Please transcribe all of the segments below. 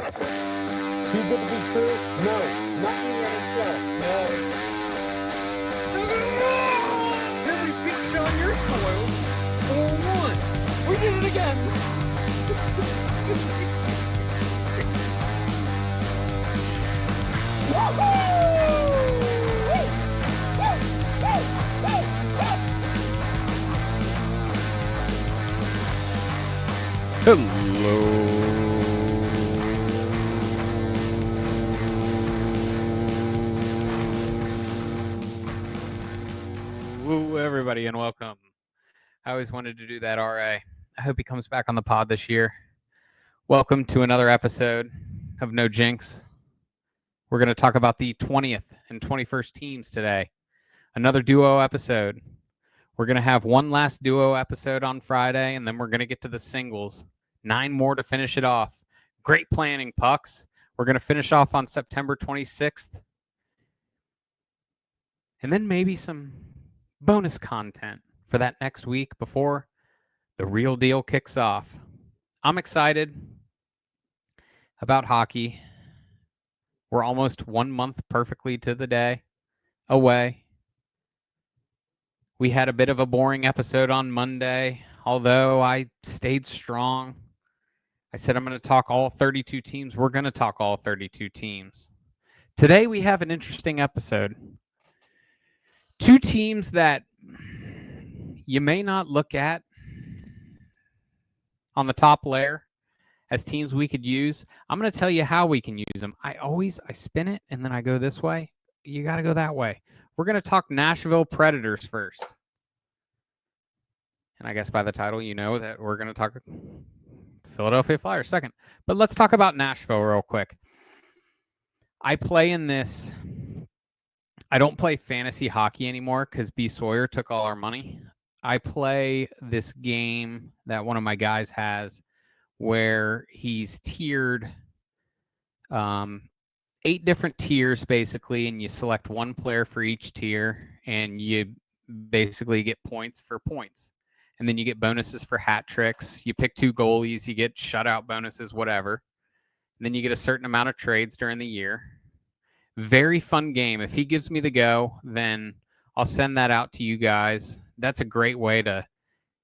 Too good to be true? No. Not in the NHL. No. Then we beat you on your soil 4-1. We did it again. Hello. Woo, everybody, and welcome. I always wanted to do that, RA. I hope he comes back on the pod this year. Welcome to another episode of No Jinx. We're going to talk about the 20th and 21st teams today. Another duo episode. We're going to have one last duo episode on Friday, and then we're going to get to the singles. 9 more to finish it off. Great planning, Pucks. We're going to finish off on September 26th. And then maybe some bonus content for that next week before the real deal kicks off. I'm excited about hockey. We're almost 1 month perfectly to the day away. We had a bit of a boring episode on Monday, although I stayed strong. I said I'm going to talk all 32 teams. We're going to talk all 32 teams. Today we have an interesting episode. 2 teams that you may not look at on the top layer as teams we could use. I'm going to tell you how we can use them. I spin it and then I go this way. You got to go that way. We're going to talk Nashville Predators first. And I guess by the title, you know that we're going to talk Philadelphia Flyers second. But let's talk about Nashville real quick. I play in this. I don't play fantasy hockey anymore because B. Sawyer took all our money. I play this game that one of my guys has where he's tiered 8 different tiers basically, and you select one player for each tier, and you basically get points for points. And then you get bonuses for hat tricks. You pick 2 goalies, you get shutout bonuses, whatever. And then you get a certain amount of trades during the year. Very fun game. If he gives me the go, then I'll send that out to you guys. That's a great way to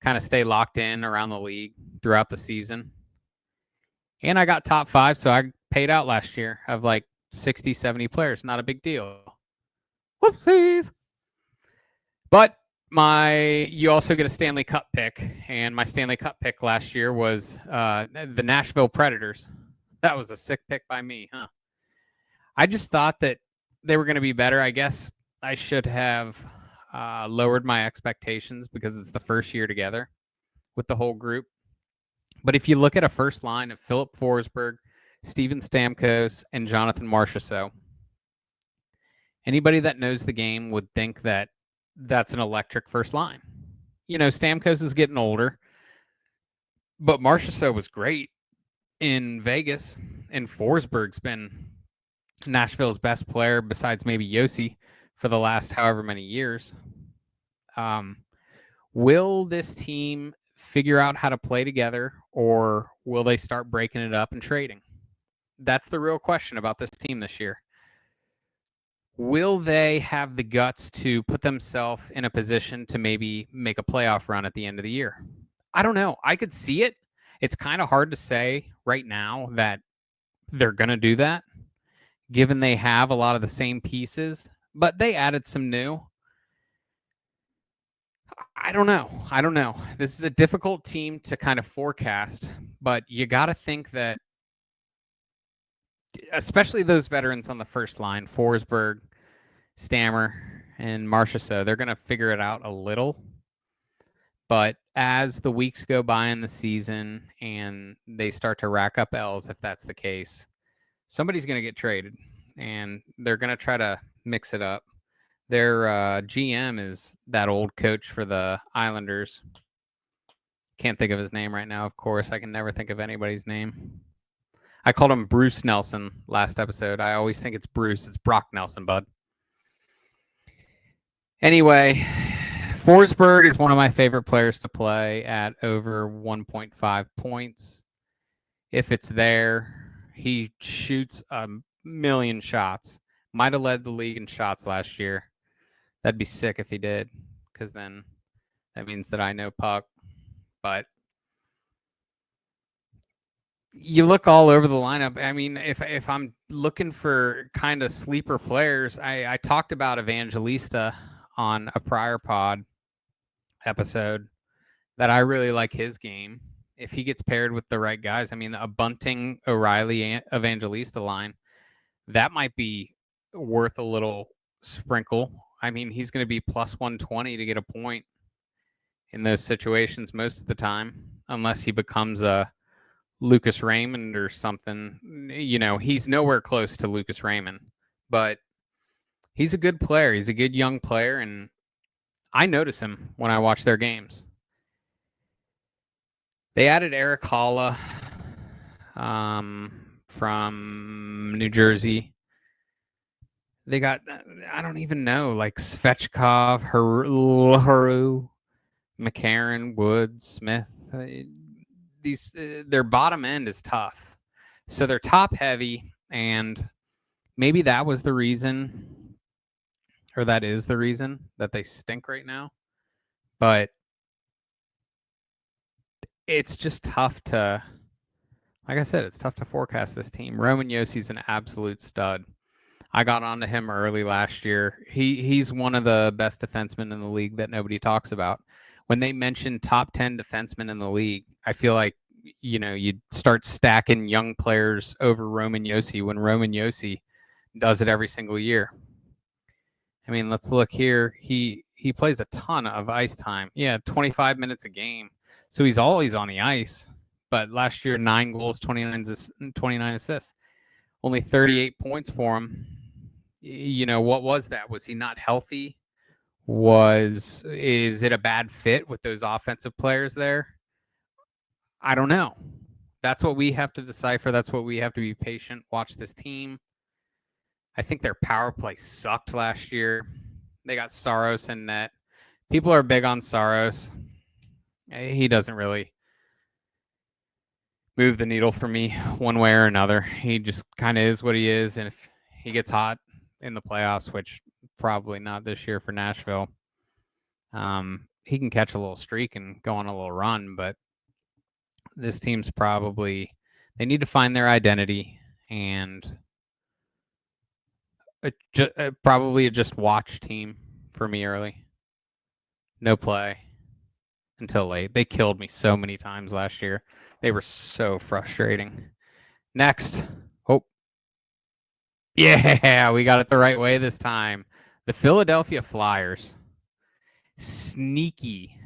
kind of stay locked in around the league throughout the season. And I got top 5, so I paid out last year of like 60, 70 players. Not a big deal. Whoopsies. But you also get a Stanley Cup pick, and my Stanley Cup pick last year was the Nashville Predators. That was a sick pick by me, huh? I just thought that they were going to be better. I guess I should have lowered my expectations because it's the first year together with the whole group. But if you look at a first line of Filip Forsberg, Steven Stamkos, and Jonathan Marchessault, anybody that knows the game would think that that's an electric first line. You know, Stamkos is getting older, but Marchessault was great in Vegas, and Forsberg's been Nashville's best player besides maybe Juuse for the last however many years. Will this team figure out how to play together, or will they start breaking it up and trading? That's the real question about this team this year. Will they have the guts to put themselves in a position to maybe make a playoff run at the end of the year? I don't know. I could see it. It's kind of hard to say right now that they're going to do that, given they have a lot of the same pieces, but they added some new. I don't know. This is a difficult team to kind of forecast, but you got to think that, especially those veterans on the first line, Forsberg, Stammer, and Marchessault, they're going to figure it out a little. But as the weeks go by in the season and they start to rack up L's, if that's the case, somebody's going to get traded, and they're going to try to mix it up. Their GM is that old coach for the Islanders. Can't think of his name right now, of course. I can never think of anybody's name. I called him Bruce Nelson last episode. I always think it's Bruce. It's Brock Nelson, bud. Anyway, Forsberg is one of my favorite players to play at over 1.5 points. If it's there, He shoots a million shots. Might have led the league in shots last year. That'd be sick if he did, because then that means that I know puck. But you look all over the lineup. I mean, if I'm looking for kind of sleeper players, I talked about Evangelista on a prior pod episode that I really like his game. If he gets paired with the right guys, I mean, a Bunting, O'Reilly, Evangelista line, that might be worth a little sprinkle. I mean, he's going to be plus 120 to get a point in those situations most of the time, unless he becomes a Lucas Raymond or something. You know, he's nowhere close to Lucas Raymond, but he's a good player. He's a good young player, and I notice him when I watch their games. They added Eric Holla from New Jersey. They got, I don't even know, like Svechkov, Haru, McCarron, Woods, Smith. These their bottom end is tough. So they're top heavy, and maybe that was the reason, or that is the reason that they stink right now. But it's just tough to, like I said, it's tough to forecast this team. Roman Yossi's an absolute stud. I got onto him early last year. He's one of the best defensemen in the league that nobody talks about. When they mention top 10 defensemen in the league, I feel like, you know, you'd start stacking young players over Roman Josi when Roman Josi does it every single year. I mean, let's look here. He plays a ton of ice time. Yeah, 25 minutes a game. So he's always on the ice. But last year, 9 goals, 29 assists. Only 38 points for him. You know, what was that? Was he not healthy? Is it a bad fit with those offensive players there? I don't know. That's what we have to decipher. That's what we have to be patient. Watch this team. I think their power play sucked last year. They got Saros in net. People are big on Saros. He doesn't really move the needle for me one way or another. He just kind of is what he is. And if he gets hot in the playoffs, which probably not this year for Nashville, he can catch a little streak and go on a little run. But this team's probably, they need to find their identity, and probably a just watch team for me early. No play until late. They killed me so many times last year. They were so frustrating. Next. Oh. Yeah, we got it the right way this time. The Philadelphia Flyers. Sneaky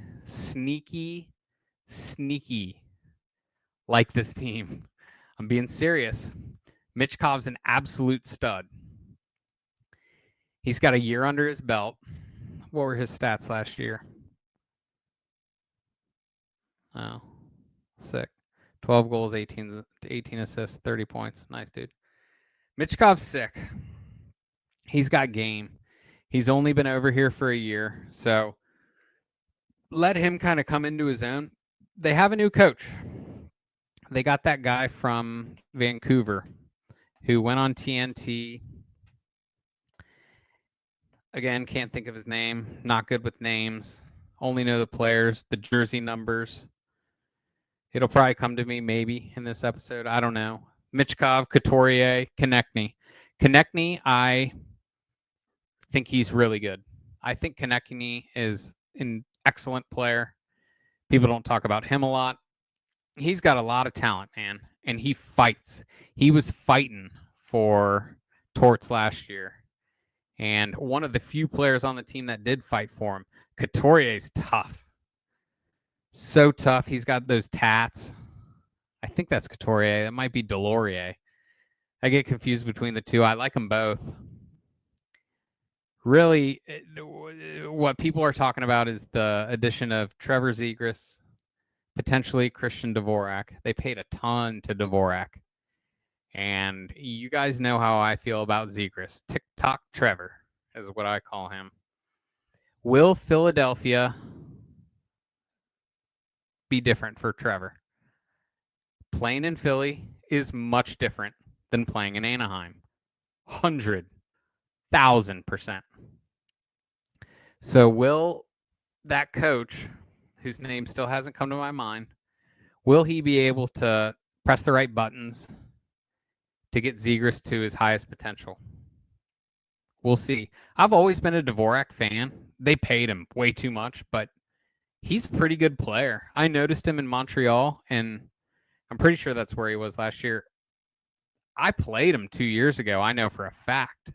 like this team. I'm being serious. Michkov's an absolute stud. He's got a year under his belt. What were his stats last year? Oh, sick. 12 goals, 18 assists, 30 points. Nice, dude. Michkov's sick. He's got game. He's only been over here for a year, so let him kind of come into his own. They have a new coach. They got that guy from Vancouver who went on TNT. Again, can't think of his name. Not good with names. Only know the players, the jersey numbers. It'll probably come to me maybe in this episode. I don't know. Michkov, Couturier, Konecny. Konecny, I think he's really good. I think Konecny is an excellent player. People don't talk about him a lot. He's got a lot of talent, man, and he fights. He was fighting for Torts last year, and one of the few players on the team that did fight for him. Couturier's tough. So tough. He's got those tats. I think that's Couturier. That might be Delorier. I get confused between the two. I like them both. Really, what people are talking about is the addition of Trevor Zegras, potentially Christian Dvorak. They paid a ton to Dvorak. And you guys know how I feel about Zegras. TikTok Trevor is what I call him. Will Philadelphia be different for Trevor? Playing in Philly is much different than playing in Anaheim. 100,000%. So will that coach, whose name still hasn't come to my mind, will he be able to press the right buttons to get Zegras to his highest potential? We'll see. I've always been a Dvorak fan. They paid him way too much, but he's a pretty good player. I noticed him in Montreal, and I'm pretty sure that's where he was last year. I played him 2 years ago. I know for a fact.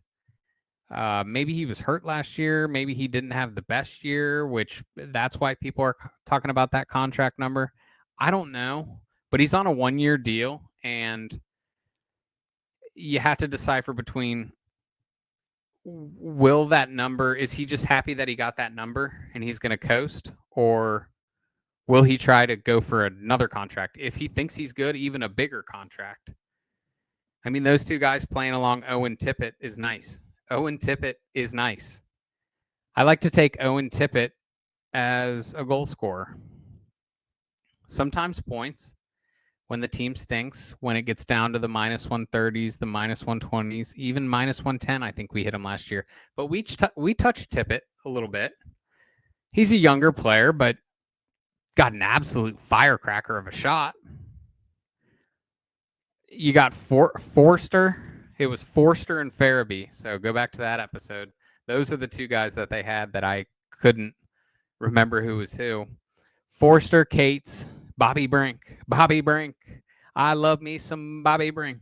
Maybe he was hurt last year. Maybe he didn't have the best year, which that's why people are talking about that contract number. I don't know, but he's on a 1-year deal, and you have to decipher between will that number, is he just happy that he got that number and he's going to coast, or will he try to go for another contract? If he thinks he's good, even a bigger contract. I mean, those two guys playing along Owen Tippett is nice. Owen Tippett is nice. I like to take Owen Tippett as a goal scorer. Sometimes points when the team stinks, when it gets down to the minus 130s, the minus 120s, even minus 110. I think we hit him last year. But we touched Tippett a little bit. He's a younger player, but got an absolute firecracker of a shot. You got Forster. It was Forster and Farabee. So go back to that episode. Those are the two guys that they had that I couldn't remember who was who. Forster, Cates, Bobby Brink. Bobby Brink. I love me some Bobby Brink.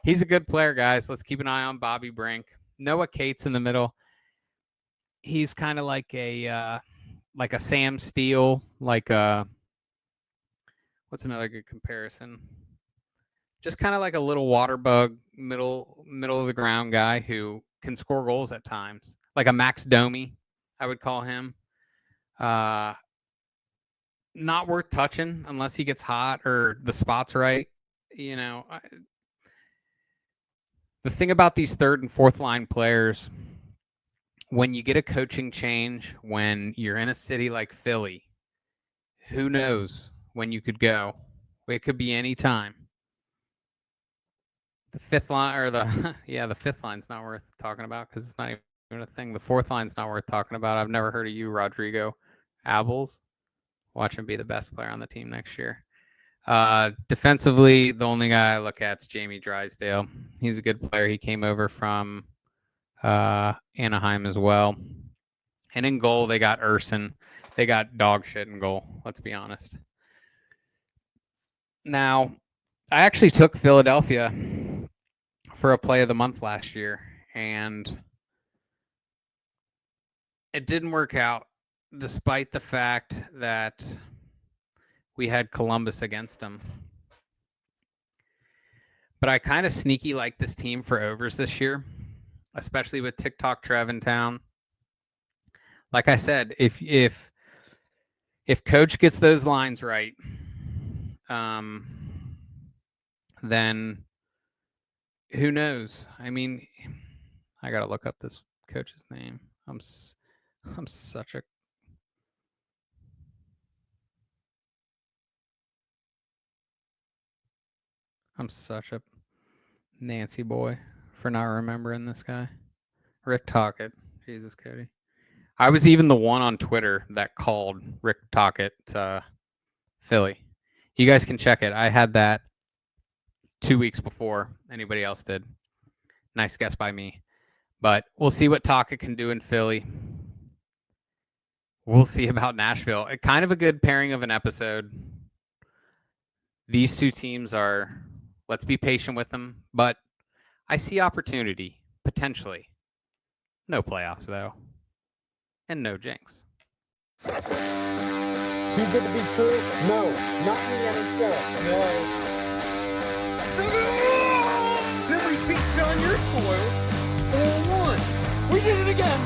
He's a good player, guys. Let's keep an eye on Bobby Brink. Noah Cates in the middle. He's kind of like a Sam Steele, like a, what's another good comparison? Just kind of like a little water bug, middle of the ground guy who can score goals at times. Like a Max Domi, I would call him. Not worth touching unless he gets hot or the spot's right. You know, the thing about these third and fourth line players, when you get a coaching change, when you're in a city like Philly, who knows when you could go? It could be any time. The fifth line, or the fifth line's not worth talking about because it's not even a thing. The fourth line's not worth talking about. I've never heard of you, Rodrigo Abels. Watch him be the best player on the team next year. Defensively, the only guy I look at is Jamie Drysdale. He's a good player. He came over from Anaheim as well. And in goal, they got Urson. They got dog shit in goal, let's be honest. Now, I actually took Philadelphia for a play of the month last year, and it didn't work out despite the fact that we had Columbus against them. But I kind of sneaky like this team for overs this year, especially with TikTok Trev in town. Like I said, if Coach gets those lines right, then who knows? I mean, I gotta look up this coach's name. I'm such a Nancy boy for not remembering this guy. Rick Tocchet. Jesus, Cody. I was even the one on Twitter that called Rick Tocchet to Philly. You guys can check it. I had that 2 weeks before anybody else did. Nice guess by me. But we'll see what Tocchet can do in Philly. We'll see about Nashville. Kind of a good pairing of an episode. These two teams are, let's be patient with them, but I see opportunity, potentially. No playoffs, though. And no Jinx. Too good to be true? No, not in the NHL. No. Then we beat you on your soil. 4-1. We did it again.